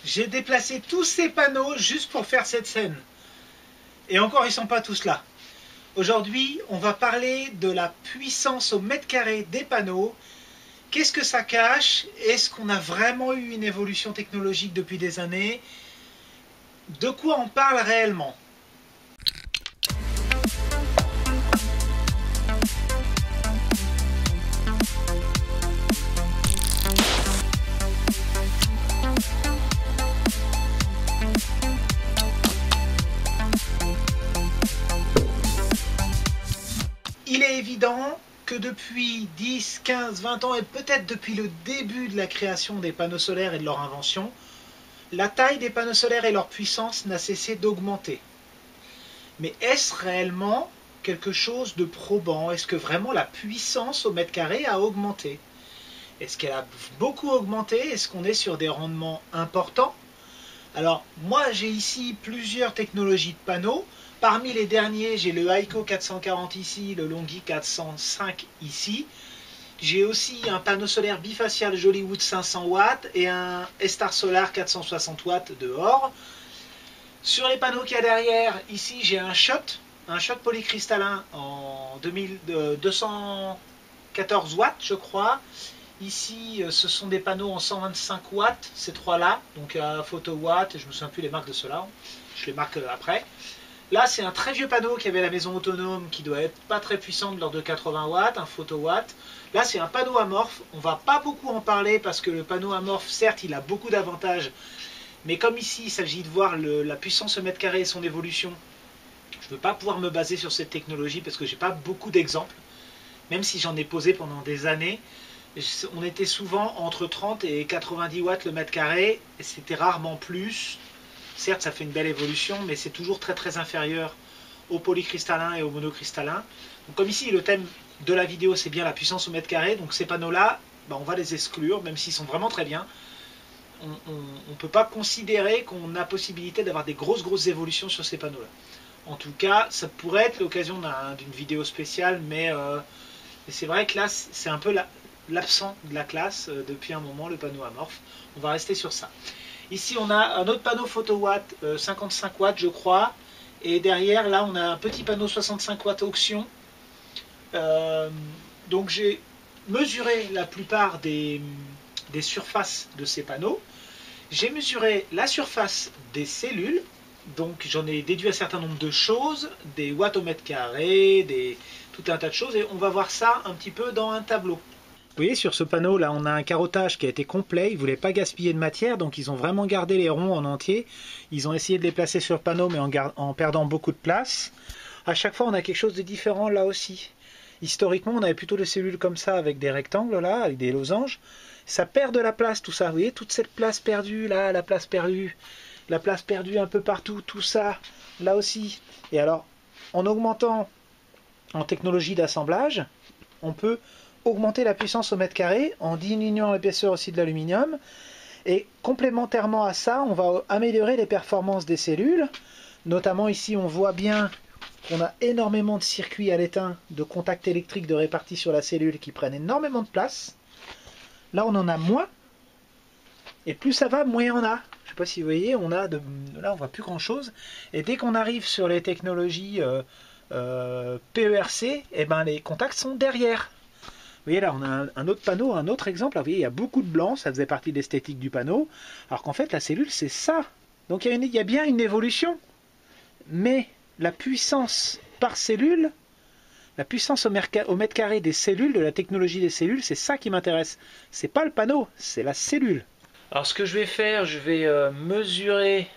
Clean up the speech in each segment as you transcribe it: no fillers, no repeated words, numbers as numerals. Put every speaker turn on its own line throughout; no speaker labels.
J'ai déplacé tous ces panneaux juste pour faire cette scène. Et encore, ils ne sont pas tous là. Aujourd'hui, on va parler de la puissance au mètre carré des panneaux. Qu'est-ce que ça cache? Est-ce qu'on a vraiment eu une évolution technologique depuis des années? De quoi on parle réellement? Il est évident que depuis 10, 15, 20 ans et peut-être depuis le début de la création des panneaux solaires et de leur invention, la taille des panneaux solaires et leur puissance n'a cessé d'augmenter. Mais est-ce réellement quelque chose de probant? Est-ce que vraiment la puissance au mètre carré a augmenté? Est-ce qu'elle a beaucoup augmenté? Est-ce qu'on est sur des rendements importants? Alors moi j'ai ici plusieurs technologies de panneaux. Parmi les derniers, j'ai le Aiko 440 ici, le Longi 405 ici. J'ai aussi un panneau solaire bifacial Jolywood 500 watts et un Estar Solar 460 watts dehors. Sur les panneaux qu'il y a derrière, ici j'ai un shot polycristallin en 214 watts je crois. Ici ce sont des panneaux en 125 watts, ces trois-là, donc photowatt, je ne me souviens plus les marques de ceux-là, je les marque après. Là, c'est un très vieux panneau qui avait la maison autonome qui doit être pas très puissant, de l'ordre de 80 watts, un photowatt. Là, c'est un panneau amorphe. On va pas beaucoup en parler parce que le panneau amorphe, certes, il a beaucoup d'avantages. Mais comme ici, il s'agit de voir la puissance au mètre carré et son évolution, je ne veux pas pouvoir me baser sur cette technologie parce que j'ai pas beaucoup d'exemples. Même si j'en ai posé pendant des années, on était souvent entre 30 et 90 watts le mètre carré. Et c'était rarement plus. Certes, ça fait une belle évolution, mais c'est toujours très très inférieur au polycristallin et au monocristallin. Donc, comme ici, le thème de la vidéo, c'est bien la puissance au mètre carré. Donc ces panneaux-là, on va les exclure, même s'ils sont vraiment très bien. On ne peut pas considérer qu'on a possibilité d'avoir des grosses évolutions sur ces panneaux-là. En tout cas, ça pourrait être l'occasion d'une vidéo spéciale, mais c'est vrai que là, c'est un peu l'absent de la classe depuis un moment, le panneau amorphe. On va rester sur ça. Ici, on a un autre panneau photowatt, 55 watts, je crois. Et derrière, là, on a un petit panneau 65 watts auction. Donc, j'ai mesuré la plupart des surfaces de ces panneaux. J'ai mesuré la surface des cellules. Donc, j'en ai déduit un certain nombre de choses, des watts au mètre carré, tout un tas de choses. Et on va voir ça un petit peu dans un tableau. Vous voyez, sur ce panneau là, on a un carottage qui a été complet. Ils ne voulaient pas gaspiller de matière, donc ils ont vraiment gardé les ronds en entier. Ils ont essayé de les placer sur le panneau, mais en perdant beaucoup de place. À chaque fois, on a quelque chose de différent là aussi. Historiquement, on avait plutôt des cellules comme ça, avec des rectangles là, avec des losanges. Ça perd de la place, tout ça. Vous voyez, toute cette place perdue là, la place perdue un peu partout, tout ça, là aussi. Et alors, en augmentant en technologie d'assemblage, on peut augmenter la puissance au mètre carré en diminuant l'épaisseur aussi de l'aluminium, et complémentairement à ça, on va améliorer les performances des cellules. Notamment ici, on voit bien qu'on a énormément de circuits à l'étain, de contacts électriques de répartis sur la cellule qui prennent énormément de place. Là, on en a moins, et plus ça va, moins il y en a. Je ne sais pas si vous voyez, là on voit plus grand chose, et dès qu'on arrive sur les technologies PERC, les contacts sont derrière. Vous voyez là, on a un autre panneau, un autre exemple. Là, vous voyez, il y a beaucoup de blanc, ça faisait partie de l'esthétique du panneau. Alors qu'en fait, la cellule, c'est ça. Donc il y a bien une évolution. Mais la puissance par cellule, la puissance au mètre carré des cellules, de la technologie des cellules, c'est ça qui m'intéresse. C'est pas le panneau, c'est la cellule. Alors ce que je vais faire, je vais mesurer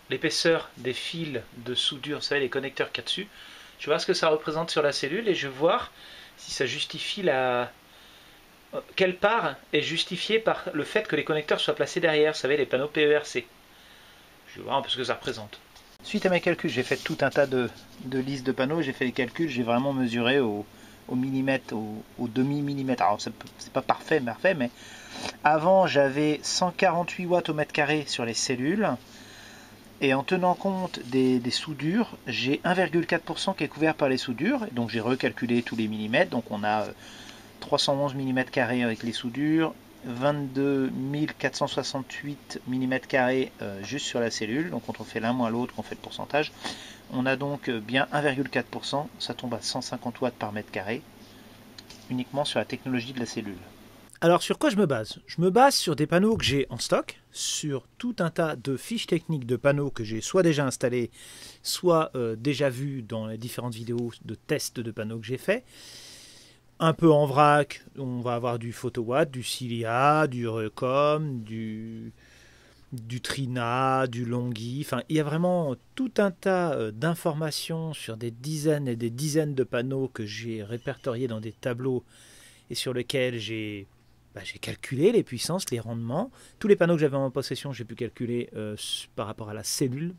l'épaisseur des fils de soudure, vous savez, les connecteurs qu'il y a dessus. Je vais voir ce que ça représente sur la cellule et je vais voir si ça justifie quelle part est justifiée par le fait que les connecteurs soient placés derrière, vous savez, les panneaux PERC. Je vais voir un peu ce que ça représente. Suite à mes calculs, j'ai fait tout un tas de listes de panneaux, j'ai fait les calculs, j'ai vraiment mesuré au millimètre, au demi-millimètre. Alors c'est pas parfait, mais avant j'avais 148 watts au mètre carré sur les cellules. Et en tenant compte des soudures, j'ai 1,4% qui est couvert par les soudures. Donc j'ai recalculé tous les millimètres. Donc on a 311 mm² avec les soudures,
22 468 mm² juste sur la cellule. Donc quand on fait l'un moins l'autre, on fait le pourcentage. On a donc bien 1,4%, ça tombe à 150 watts par mètre carré, uniquement sur la technologie de la cellule.
Alors sur quoi je me base? Je me base sur des panneaux que j'ai en stock, sur tout un tas de fiches techniques de panneaux que j'ai soit déjà installés, soit déjà vus dans les différentes vidéos de tests de panneaux que j'ai fait. Un peu en vrac, on va avoir du Photowatt, du Cilia, du Recom, du Trina, du Longhi. Enfin, il y a vraiment tout un tas d'informations sur des dizaines et des dizaines de panneaux que j'ai répertoriés dans des tableaux et sur lesquels j'ai calculé les puissances, les rendements. Tous les panneaux que j'avais en possession, j'ai pu calculer par rapport à la cellule,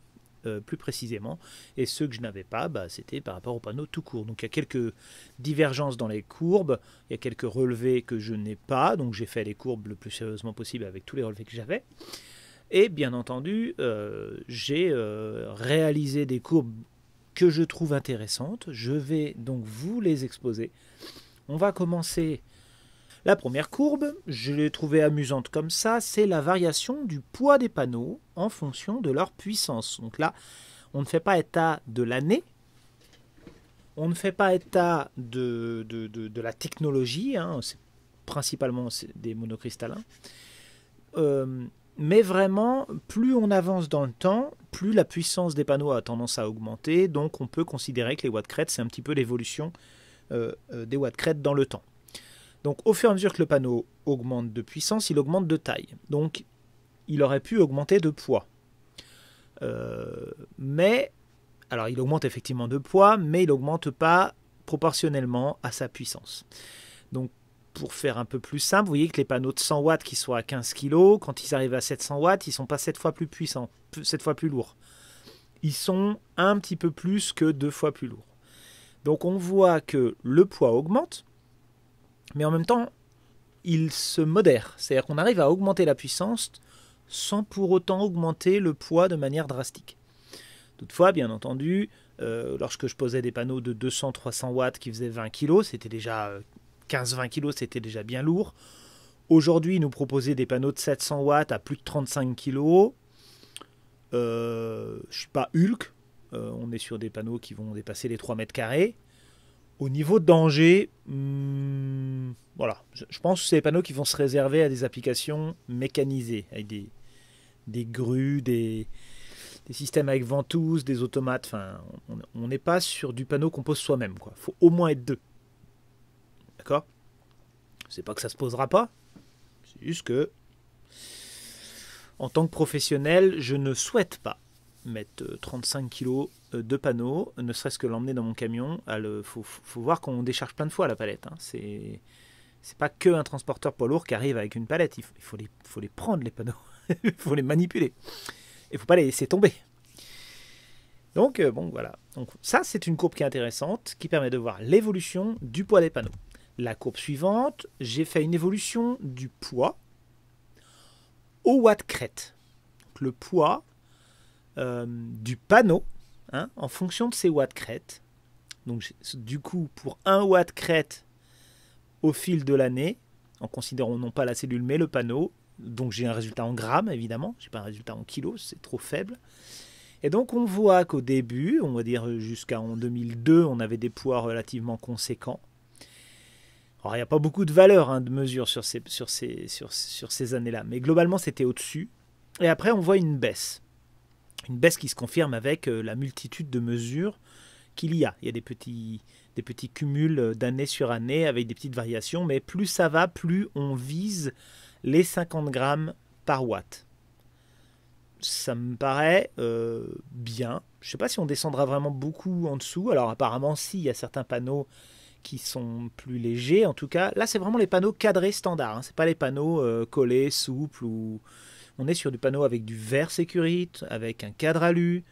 plus précisément. Et ceux que je n'avais pas, c'était par rapport aux panneaux tout court. Donc il y a quelques divergences dans les courbes, il y a quelques relevés que je n'ai pas. Donc j'ai fait les courbes le plus sérieusement possible avec tous les relevés que j'avais. Et bien entendu, j'ai réalisé des courbes que je trouve intéressantes. Je vais donc vous les exposer. On va commencer. La première courbe, je l'ai trouvée amusante comme ça, c'est la variation du poids des panneaux en fonction de leur puissance. Donc là, on ne fait pas état de l'année, on ne fait pas état de la technologie, hein, c'est principalement des monocristallins. Mais vraiment, plus on avance dans le temps, plus la puissance des panneaux a tendance à augmenter. Donc on peut considérer que les watts crête, c'est un petit peu l'évolution des watts crête dans le temps. Donc au fur et à mesure que le panneau augmente de puissance, il augmente de taille. Donc il aurait pu augmenter de poids. Alors il augmente effectivement de poids, mais il n'augmente pas proportionnellement à sa puissance. Donc pour faire un peu plus simple, vous voyez que les panneaux de 100 watts qui sont à 15 kg, quand ils arrivent à 700 watts, ils ne sont pas 7 fois plus puissants, 7 fois plus lourds. Ils sont un petit peu plus que 2 fois plus lourds. Donc on voit que le poids augmente, mais en même temps, il se modère. C'est-à-dire qu'on arrive à augmenter la puissance sans pour autant augmenter le poids de manière drastique. Toutefois, bien entendu, lorsque je posais des panneaux de 200-300 watts qui faisaient 20 kg, c'était déjà 15-20 kg, c'était déjà bien lourd. Aujourd'hui, nous proposer des panneaux de 700 watts à plus de 35 kg, je ne suis pas Hulk, on est sur des panneaux qui vont dépasser les 3 mètres carrés. Au niveau de danger, voilà, je pense que c'est des panneaux qui vont se réserver à des applications mécanisées, avec des grues, des systèmes avec ventouse, des automates. Enfin, on n'est pas sur du panneau qu'on pose soi-même. Il faut au moins être deux. D'accord? C'est pas que ça se posera pas, c'est juste que, en tant que professionnel, je ne souhaite pas mettre 35 kg de panneaux, ne serait-ce que l'emmener dans mon camion. Faut voir qu'on décharge plein de fois la palette. Hein. C'est pas que un transporteur poids lourd qui arrive avec une palette. Il faut les prendre, les panneaux. Il faut les manipuler. Il ne faut pas les laisser tomber. Donc, voilà. Donc, ça, c'est une courbe qui est intéressante, qui permet de voir l'évolution du poids des panneaux. La courbe suivante, j'ai fait une évolution du poids au watt crête. Donc, le poids du panneau, hein, en fonction de ses watts crête. Donc du coup, pour 1 watt crête au fil de l'année, en considérant non pas la cellule mais le panneau, donc j'ai un résultat en grammes évidemment, j'ai pas un résultat en kilos, c'est trop faible. Et donc on voit qu'au début, on va dire jusqu'en 2002, on avait des poids relativement conséquents. Alors il n'y a pas beaucoup de valeur de mesure sur ces années-là, mais globalement c'était au-dessus. Et après on voit une baisse. Une baisse qui se confirme avec la multitude de mesures qu'il y a. Il y a des petits cumuls d'année sur année avec des petites variations, mais plus ça va, plus on vise les 50 grammes par watt. Ça me paraît bien. Je ne sais pas si on descendra vraiment beaucoup en dessous. Alors apparemment, si, il y a certains panneaux qui sont plus légers. En tout cas, là, c'est vraiment les panneaux cadrés standards. Hein. Ce n'est pas les panneaux collés, souples ou... On est sur du panneau avec du verre sécurite, avec un cadre alu.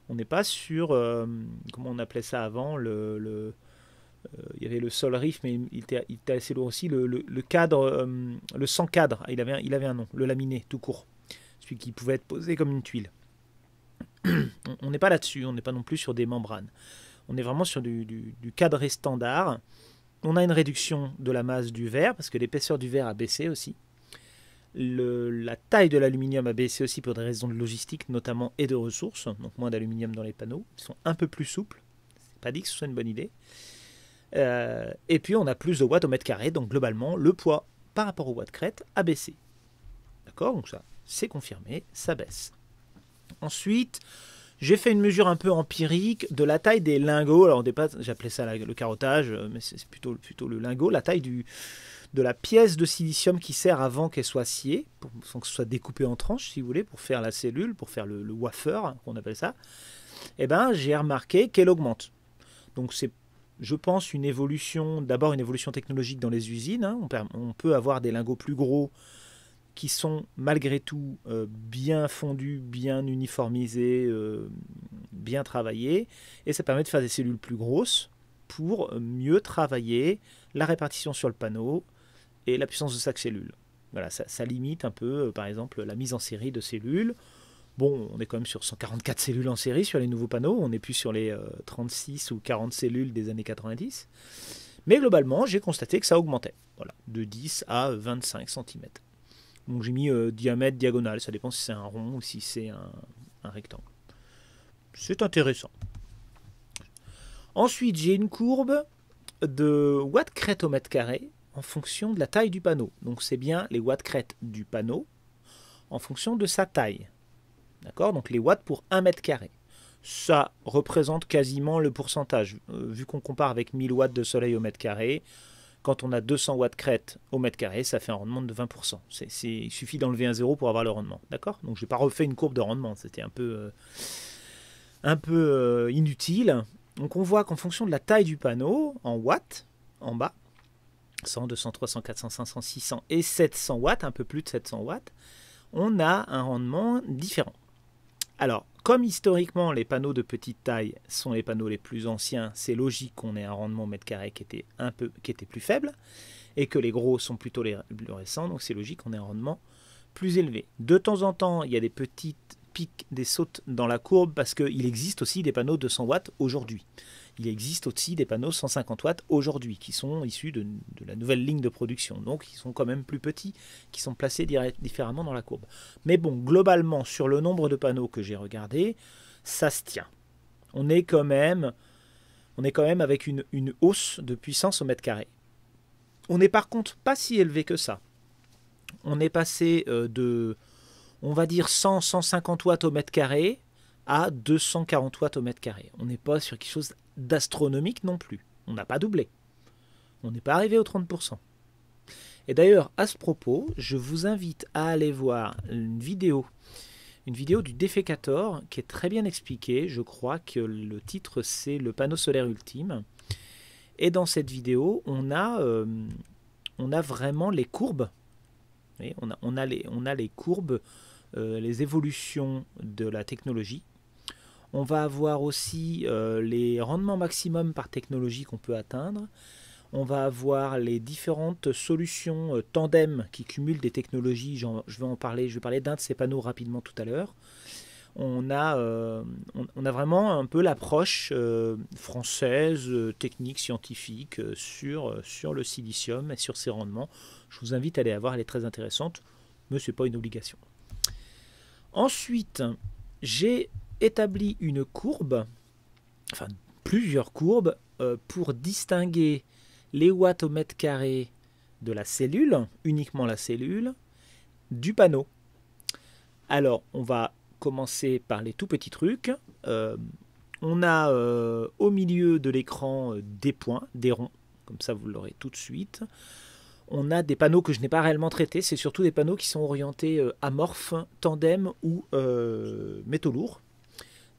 On n'est pas sur, comment on appelait ça avant, il y avait le sol riff, mais il était assez lourd aussi, le cadre, le sans cadre, il avait un nom, le laminé, tout court. Celui qui pouvait être posé comme une tuile. On n'est pas là-dessus, on n'est pas non plus sur des membranes. On est vraiment sur du cadré standard. On a une réduction de la masse du verre, parce que l'épaisseur du verre a baissé aussi.
La taille de l'aluminium a baissé aussi pour des raisons de logistique notamment et de ressources, donc moins d'aluminium dans les panneaux. Ils sont un peu plus souples, c'est pas dit que ce soit une bonne idée. Et puis on a plus de watts au mètre carré, donc globalement le poids par rapport au watts crête a baissé. D'accord, donc ça c'est confirmé, ça baisse. Ensuite, j'ai fait une mesure un peu empirique de la taille des lingots. Alors au départ j'appelais ça le carottage, mais c'est plutôt le lingot, la taille de la pièce de silicium qui sert avant qu'elle soit sciée, sans que ce soit découpé en tranches, si vous voulez, pour faire la cellule, pour faire le wafer, qu'on appelle ça. Eh ben, j'ai remarqué qu'elle augmente. Donc c'est, je pense, d'abord une évolution technologique dans les usines. Hein. On peut avoir des lingots plus gros qui sont malgré tout bien fondus, bien uniformisés, bien travaillés, et ça permet de faire des cellules plus grosses pour mieux travailler la répartition sur le panneau et la puissance de chaque cellule. Voilà, ça limite un peu, par exemple, la mise en série de cellules. Bon, on est quand même sur 144 cellules en série sur les nouveaux panneaux, on n'est plus sur les 36 ou 40 cellules des années 90. Mais globalement, j'ai constaté que ça augmentait, voilà, de 10 à 25 cm. Donc j'ai mis diamètre, diagonale, ça dépend si c'est un rond ou si c'est un rectangle. C'est intéressant. Ensuite, j'ai une courbe de watts crête au mètre carré en fonction de la taille du panneau. Donc c'est bien les watts crête du panneau en fonction de sa taille. D'accord ? Donc les watts pour 1 mètre carré. Ça représente quasiment le pourcentage. Vu qu'on compare avec 1000 watts de soleil au mètre carré, quand on a 200 watts crête au mètre carré, ça fait un rendement de 20%. Il suffit d'enlever un zéro pour avoir le rendement. D'accord ? Donc je n'ai pas refait une courbe de rendement. C'était un peu inutile. Donc on voit qu'en fonction de la taille du panneau, en watts, en bas, 100, 200, 300, 400, 500, 600 et 700 watts, un peu plus de 700 watts, on a un rendement différent. Alors, comme historiquement les panneaux de petite taille sont les panneaux les plus anciens, c'est logique qu'on ait un rendement au mètre carré qui était plus faible, et que les gros sont plutôt les plus récents, donc c'est logique qu'on ait un rendement plus élevé. De temps en temps, il y a des petites pics, des sautes dans la courbe, parce qu'il existe aussi des panneaux de 100 watts aujourd'hui. Il existe aussi des panneaux 150 watts aujourd'hui, qui sont issus de la nouvelle ligne de production, donc ils sont quand même plus petits, qui sont placés différemment dans la courbe. Mais bon, globalement, sur le nombre de panneaux que j'ai regardé, ça se tient. On est quand même avec une hausse de puissance au mètre carré. On n'est par contre pas si élevé que ça. On est passé de, on va dire, 100-150 watts au mètre carré à 240 watts au mètre carré. On n'est pas sur quelque chose d'astronomique non plus. On n'a pas doublé. On n'est pas arrivé aux 30%. Et d'ailleurs, à ce propos, je vous invite à aller voir une vidéo du Defecator qui est très bien expliquée. Je crois que le titre, c'est le panneau solaire ultime. Et dans cette vidéo, on a vraiment les courbes. On a les courbes, les évolutions de la technologie. On va avoir aussi les rendements maximum par technologie qu'on peut atteindre. On va avoir les différentes solutions tandem qui cumulent des technologies. Je vais parler d'un de ces panneaux rapidement tout à l'heure. On a vraiment un peu l'approche française, technique, scientifique sur le silicium et sur ses rendements. Je vous invite à aller la voir, elle est très intéressante, mais ce n'est pas une obligation. Ensuite, j'ai établi une courbe, enfin plusieurs courbes, pour distinguer les watts au mètre carré de la cellule, uniquement la cellule, du panneau. Alors, on va commencer par les tout petits trucs. On a au milieu de l'écran des points, des ronds, comme ça vous l'aurez tout de suite. On a des panneaux que je n'ai pas réellement traités, c'est surtout des panneaux qui sont orientés amorphes, tandem ou métaux lourds.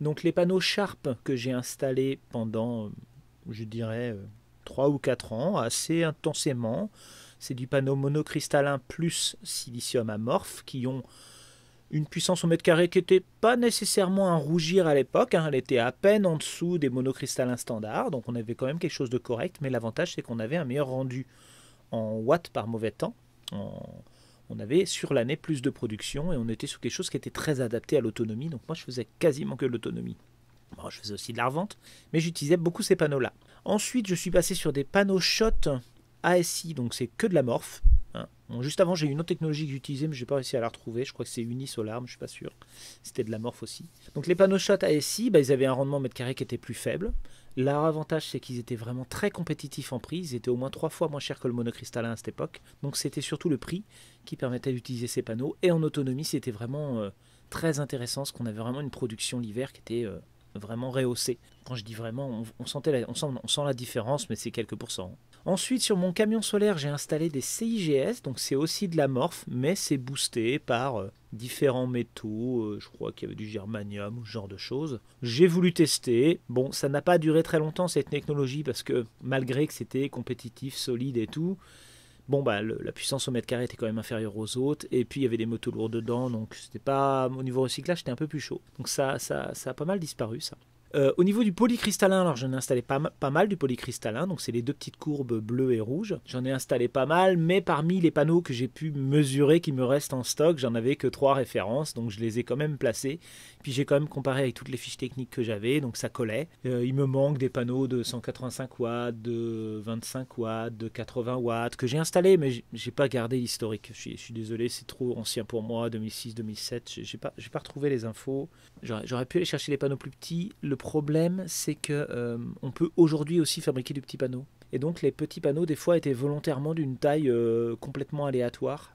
Donc les panneaux Sharp que j'ai installés pendant, je dirais, 3 ou 4 ans, assez intensément, c'est du panneau monocristallin plus silicium amorphe qui ont une puissance au mètre carré qui n'était pas nécessairement un rougir à l'époque, hein, elle était à peine en dessous des monocristallins standards, donc on avait quand même quelque chose de correct, mais l'avantage c'est qu'on avait un meilleur rendu en watts par mauvais temps. On avait sur l'année plus de production et on était sur quelque chose qui était très adapté à l'autonomie. Donc moi je faisais quasiment que l'autonomie. Bon, je faisais aussi de la revente, mais j'utilisais beaucoup ces panneaux-là. Ensuite je suis passé sur des panneaux SHOT ASI, donc c'est que de l'amorphe. Hein. Bon, juste avant, j'ai une autre technologie que j'utilisais, mais je n'ai pas réussi à la retrouver. Je crois que c'est Unisolar, mais je ne suis pas sûr. C'était de la morph aussi. Donc les panneaux Schott ASI, ils avaient un rendement mètre carré qui était plus faible. Leur avantage, c'est qu'ils étaient vraiment très compétitifs en prix. Ils étaient au moins 3 fois moins chers que le monocristallin à cette époque. Donc c'était surtout le prix qui permettait d'utiliser ces panneaux. Et en autonomie, c'était vraiment très intéressant, parce qu'on avait vraiment une production l'hiver qui était vraiment rehaussée. Quand je dis vraiment, on sent la différence, mais c'est quelques pourcents. Ensuite, sur mon camion solaire, j'ai installé des CIGS, donc c'est aussi de la morph, mais c'est boosté par différents métaux. Je crois qu'il y avait du germanium ou ce genre de choses. J'ai voulu tester. Bon, ça n'a pas duré très longtemps cette technologie, parce que malgré que c'était compétitif, solide et tout, bon, bah, la puissance au mètre carré était quand même inférieure aux autres, et puis il y avait des motos lourds dedans, donc c'était pas, au niveau recyclage, c'était un peu plus chaud. Donc ça a pas mal disparu, ça. Au niveau du polycristallin, alors j'en ai installé pas mal du polycristallin, donc c'est les deux petites courbes bleues et rouges. J'en ai installé pas mal, mais parmi les panneaux que j'ai pu mesurer qui me restent en stock, j'en avais que 3 références, donc je les ai quand même placés. Puis j'ai quand même comparé avec toutes les fiches techniques que j'avais, donc ça collait. Il me manque des panneaux de 185 watts, de 25 watts, de 80 watts que j'ai installés, mais j'ai pas gardé l'historique. Je suis désolé, c'est trop ancien pour moi, 2006-2007, j'ai pas retrouvé les infos. J'aurais pu aller chercher les panneaux plus petits. Le problème, c'est que on peut aujourd'hui aussi fabriquer du petit panneau. Et donc les petits panneaux, des fois, étaient volontairement d'une taille complètement aléatoire.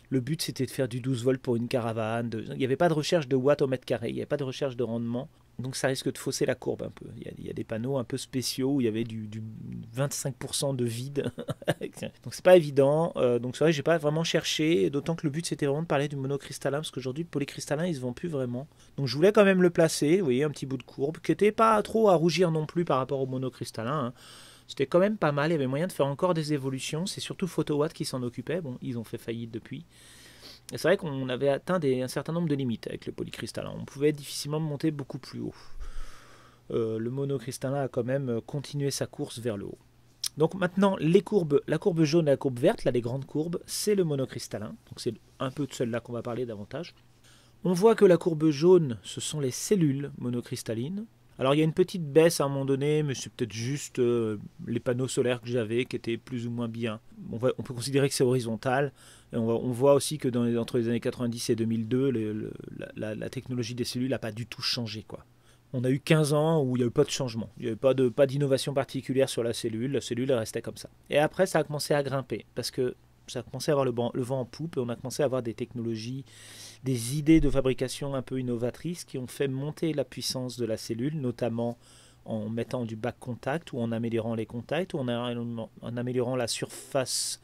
Le but, c'était de faire du 12 volts pour une caravane. Il n'y avait pas de recherche de watts au mètre carré, il n'y avait pas de recherche de rendement. Donc ça risque de fausser la courbe un peu. Il y a des panneaux un peu spéciaux où il y avait du 25% de vide. Donc c'est pas évident. Donc c'est vrai que j'ai pas vraiment cherché. D'autant que le but c'était vraiment de parler du monocristallin, parce qu'aujourd'hui le polycristallin il se vend plus vraiment. Donc je voulais quand même le placer. Vous voyez, un petit bout de courbe qui n'était pas trop à rougir non plus par rapport au monocristallin, hein. C'était quand même pas mal. Il y avait moyen de faire encore des évolutions. C'est surtout Photowatt qui s'en occupait. Bon, ils ont fait faillite depuis. Et c'est vrai qu'on avait atteint un certain nombre de limites avec le polycristallin. On pouvait difficilement monter beaucoup plus haut. Le monocristallin a quand même continué sa course vers le haut. Donc maintenant, les courbes, la courbe jaune et la courbe verte, là les grandes courbes, c'est le monocristallin. Donc c'est un peu de celle-là qu'on va parler davantage. On voit que la courbe jaune, ce sont les cellules monocristallines. Alors il y a une petite baisse à un moment donné, mais c'est peut-être juste les panneaux solaires que j'avais qui étaient plus ou moins bien. On peut considérer que c'est horizontal. Et on voit aussi que entre les années 90 et 2002, la technologie des cellules n'a pas du tout changé, quoi. On a eu 15 ans où il n'y a eu pas de changement. Il n'y avait pas d'innovation particulière sur la cellule. La cellule elle restait comme ça. Et après, ça a commencé à grimper parce que ça a commencé à avoir le vent en poupe et on a commencé à avoir des technologies, des idées de fabrication un peu innovatrices qui ont fait monter la puissance de la cellule, notamment en mettant du back contact ou en améliorant les contacts ou en améliorant la surface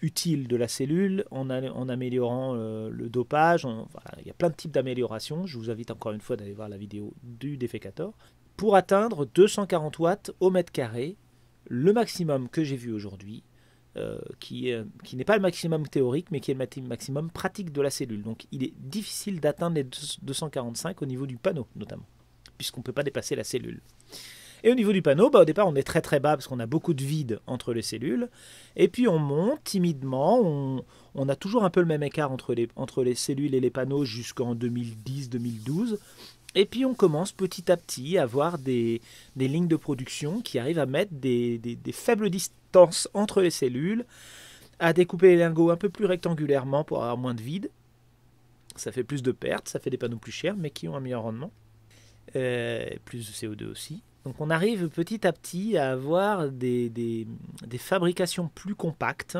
utile de la cellule, en améliorant le dopage. Voilà, il y a plein de types d'améliorations. Je vous invite encore une fois d'aller voir la vidéo du Defecator pour atteindre 240 watts au mètre carré, le maximum que j'ai vu aujourd'hui, qui n'est pas le maximum théorique, mais qui est le maximum pratique de la cellule. Donc il est difficile d'atteindre les 245 au niveau du panneau, notamment, puisqu'on ne peut pas dépasser la cellule. Et au niveau du panneau, au départ, on est très très bas parce qu'on a beaucoup de vide entre les cellules. Et puis on monte timidement. On a toujours un peu le même écart entre les cellules et les panneaux jusqu'en 2010-2012. Et puis on commence petit à petit à avoir des lignes de production qui arrivent à mettre des faibles distances entre les cellules, à découper les lingots un peu plus rectangulairement pour avoir moins de vide. Ça fait plus de pertes, ça fait des panneaux plus chers, mais qui ont un meilleur rendement. Plus de CO2 aussi. Donc on arrive petit à petit à avoir des fabrications plus compactes.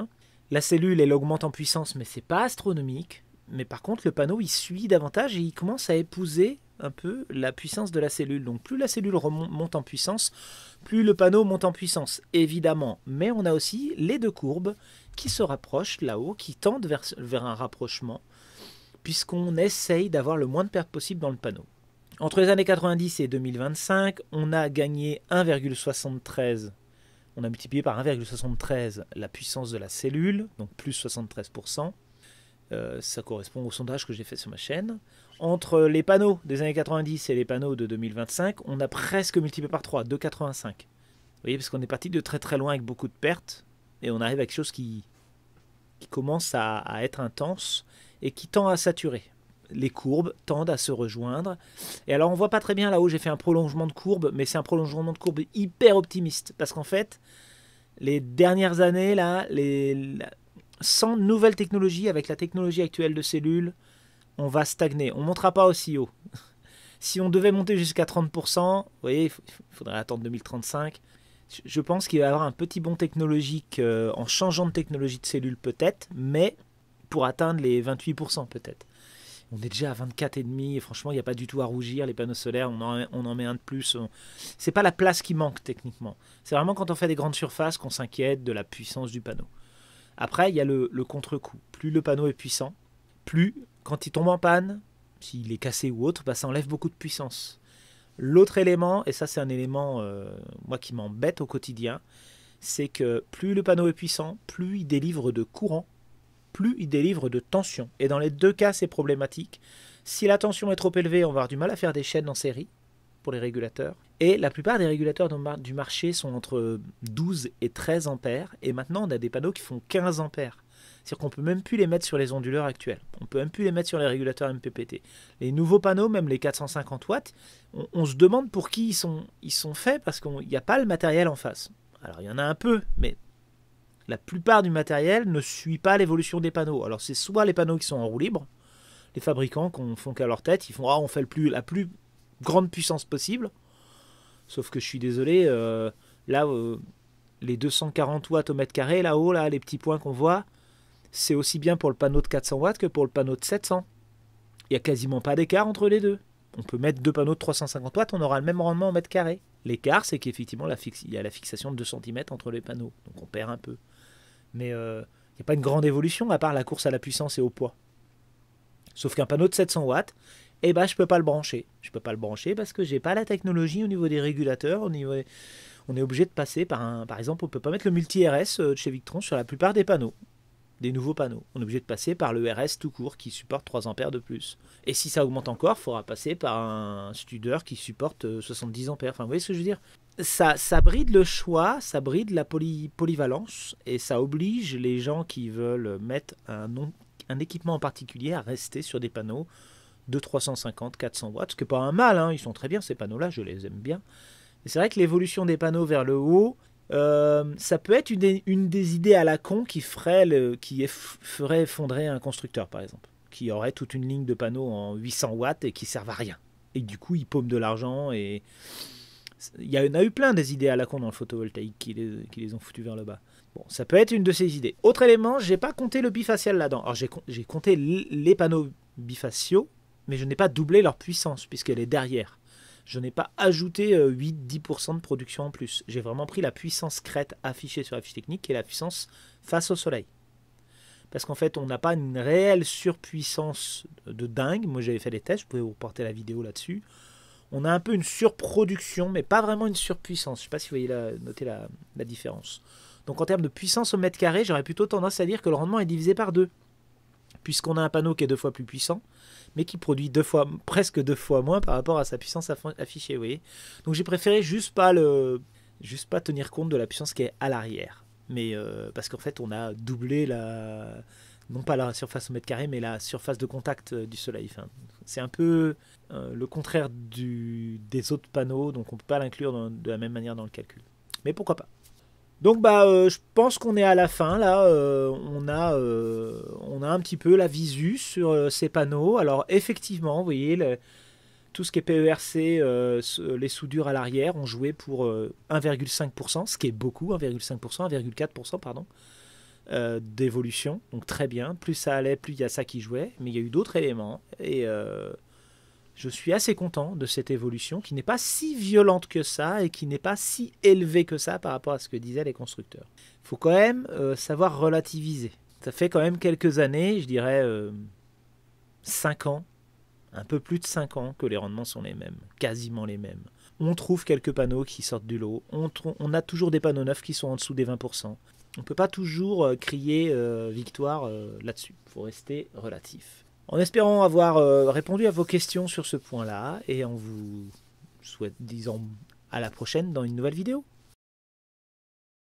La cellule, elle augmente en puissance, mais c'est pas astronomique. Mais par contre, le panneau, il suit davantage et il commence à épouser un peu la puissance de la cellule. Donc plus la cellule monte en puissance, plus le panneau monte en puissance, évidemment. Mais on a aussi les deux courbes qui se rapprochent là-haut, qui tendent vers un rapprochement, puisqu'on essaye d'avoir le moins de pertes possible dans le panneau. Entre les années 90 et 2025, on a gagné 1,73. On a multiplié par 1,73 la puissance de la cellule, donc plus 73%. Ça correspond au sondage que j'ai fait sur ma chaîne. Entre les panneaux des années 90 et les panneaux de 2025, on a presque multiplié par 3, 2,85. Vous voyez, parce qu'on est parti de très très loin avec beaucoup de pertes, et on arrive à quelque chose qui commence à être intense et qui tend à saturer. Les courbes tendent à se rejoindre. Et alors on voit pas très bien là-haut, j'ai fait un prolongement de courbe, mais c'est un prolongement de courbe hyper optimiste, parce qu'en fait, les dernières années, là, sans nouvelle technologie, avec la technologie actuelle de cellules, on va stagner. On ne montera pas aussi haut. Si on devait monter jusqu'à 30%, vous voyez, il faudrait attendre 2035. Je pense qu'il va y avoir un petit bond technologique en changeant de technologie de cellule peut-être, mais pour atteindre les 28% peut-être. On est déjà à 24,5 et franchement, il n'y a pas du tout à rougir. Les panneaux solaires, on en met un de plus. C'est pas la place qui manque techniquement. C'est vraiment quand on fait des grandes surfaces qu'on s'inquiète de la puissance du panneau. Après, il y a le contre-coup. Plus le panneau est puissant, plus quand il tombe en panne, s'il est cassé ou autre, bah, ça enlève beaucoup de puissance. L'autre élément, et ça c'est un élément moi qui m'embête au quotidien, c'est que plus le panneau est puissant, plus il délivre de courant, plus il délivre de tension. Et dans les deux cas, c'est problématique. Si la tension est trop élevée, on va avoir du mal à faire des chaînes en série pour les régulateurs. Et la plupart des régulateurs du marché sont entre 12 et 13 ampères. Et maintenant, on a des panneaux qui font 15 ampères. C'est-à-dire qu'on ne peut même plus les mettre sur les onduleurs actuels. On ne peut même plus les mettre sur les régulateurs MPPT. Les nouveaux panneaux, même les 450 watts, on se demande pour qui ils sont faits parce qu'il n'y a pas le matériel en face. Alors il y en a un peu, mais la plupart du matériel ne suit pas l'évolution des panneaux. Alors c'est soit les panneaux qui sont en roue libre, les fabricants qui font qu'à leur tête, ils font on fait la plus grande puissance possible. Sauf que je suis désolé, les 240 watts au mètre carré, là-haut, là, les petits points qu'on voit, c'est aussi bien pour le panneau de 400 watts que pour le panneau de 700. Il n'y a quasiment pas d'écart entre les deux. On peut mettre deux panneaux de 350 watts, on aura le même rendement au mètre carré. L'écart, c'est qu'effectivement, il y a la fixation de 2 cm entre les panneaux. Donc on perd un peu. Mais il n'y a pas une grande évolution à part la course à la puissance et au poids. Sauf qu'un panneau de 700 watts, je ne peux pas le brancher. Je ne peux pas le brancher parce que je n'ai pas la technologie au niveau des régulateurs. On est obligé de passer par exemple, on ne peut pas mettre le multi-RS de chez Victron sur la plupart des panneaux. Des nouveaux panneaux. On est obligé de passer par le RS tout court qui supporte 3 ampères de plus. Et si ça augmente encore, il faudra passer par un Studer qui supporte 70 ampères. Enfin, vous voyez ce que je veux dire ? Ça bride le choix, ça bride la polyvalence et ça oblige les gens qui veulent mettre un équipement en particulier à rester sur des panneaux de 350, 400 watts, ce qui n'est pas un mal, hein. Ils sont très bien ces panneaux-là, je les aime bien. Et c'est vrai que l'évolution des panneaux vers le haut, ça peut être une des idées à la con qui ferait effondrer un constructeur, par exemple, qui aurait toute une ligne de panneaux en 800 watts et qui ne servent à rien. Et du coup, il paume de l'argent. Et il y en a eu plein des idées à la con dans le photovoltaïque qui les ont foutus vers le bas. Bon, ça peut être une de ces idées. Autre élément, j'ai pas compté le bifacial là-dedans. Alors j'ai compté les panneaux bifaciaux, mais je n'ai pas doublé leur puissance puisqu'elle est derrière. Je n'ai pas ajouté 8-10% de production en plus. J'ai vraiment pris la puissance crête affichée sur la fiche technique qui est la puissance face au soleil. Parce qu'en fait, on n'a pas une réelle surpuissance de dingue. Moi, j'avais fait des tests, je pouvais vous reporter la vidéo là-dessus. On a un peu une surproduction, mais pas vraiment une surpuissance. Je ne sais pas si vous voyez noter la différence. Donc en termes de puissance au mètre carré, j'aurais plutôt tendance à dire que le rendement est divisé par 2. Puisqu'on a un panneau qui est 2 fois plus puissant, mais qui produit presque 2 fois moins par rapport à sa puissance affichée. Vous voyez. Donc j'ai préféré juste pas tenir compte de la puissance qui est à l'arrière. Mais parce qu'en fait, on a doublé non pas la surface au mètre carré, mais la surface de contact du soleil. Enfin, c'est un peu le contraire des autres panneaux, donc on ne peut pas l'inclure de la même manière dans le calcul. Mais pourquoi pas. Donc je pense qu'on est à la fin là. On a un petit peu la visu sur ces panneaux. Alors effectivement, vous voyez, tout ce qui est PERC, les soudures à l'arrière ont joué pour 1,5%, ce qui est beaucoup, 1,4% pardon, d'évolution. Donc très bien. Plus ça allait, plus il y a ça qui jouait. Mais il y a eu d'autres éléments et je suis assez content de cette évolution qui n'est pas si violente que ça et qui n'est pas si élevée que ça par rapport à ce que disaient les constructeurs. Il faut quand même savoir relativiser. Ça fait quand même quelques années, je dirais 5 ans, un peu plus de 5 ans que les rendements sont les mêmes, quasiment les mêmes. On trouve quelques panneaux qui sortent du lot, on a toujours des panneaux neufs qui sont en dessous des 20%. On ne peut pas toujours crier victoire là-dessus, il faut rester relatif. En espérant avoir répondu à vos questions sur ce point-là et en vous disant à la prochaine dans une nouvelle vidéo.